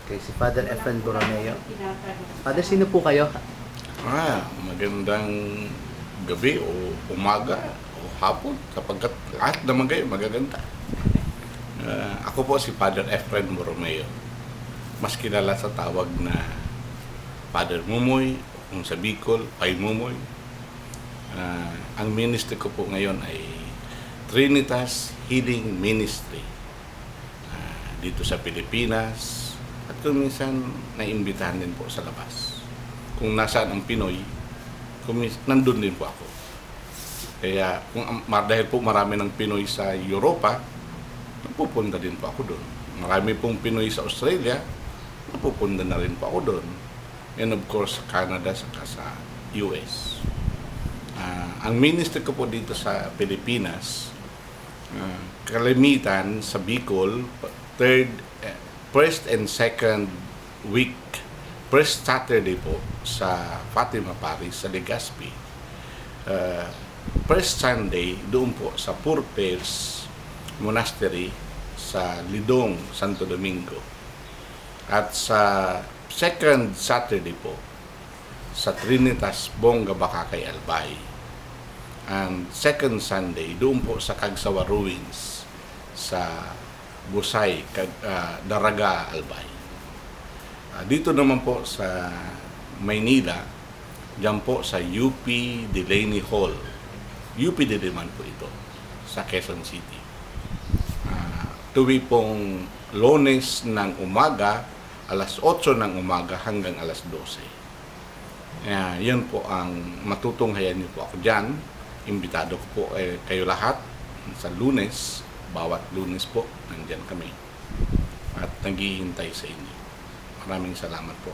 Okay, si Father Efren Borromeo. Father, sino po kayo? Magandang gabi o umaga o hapon sapagkat lahat naman kayo magaganda. Ako po si Father Efren Borromeo. Mas kilala sa tawag na Father Mumoy, kung sa Bicol, Pai Mumoy. Ang ministry ko po ngayon ay Trinitas Healing Ministry dito sa Pilipinas at kung minsan naimbitahan din po sa labas. Kung nasaan ang Pinoy, nandun din po ako. Kaya dahil po marami ng Pinoy sa Europa, napupunta din po ako doon. Marami pong Pinoy sa Australia, napupunta na rin po ako doon. And of course, Canada saka sa US. Ang ministry ko po dito sa Pilipinas, kalimitan sa Bicol, first and second week, first Saturday po sa Fatima Parish sa Legazpi. First Sunday doon po sa Purpers Monastery sa Lidong, Santo Domingo. At sa second Saturday po sa Trinitas Bonga Bacacay Albay. And second Sunday doon po sa Cagsawa Ruins sa Busay, Daraga, Albay. Dito naman po sa Maynila, diyan po sa UP Delaney Hall. UP din naman po ito sa Quezon City. Tuwi pong Lunes ng umaga, alas 8 ng umaga hanggang alas 12. Yan po ang matutunghayan niyo po ako dyan. Imbitado ko po kayo lahat sa Lunes. Bawat Lunes po, nandyan kami. At naghihintay sa inyo. Maraming salamat po.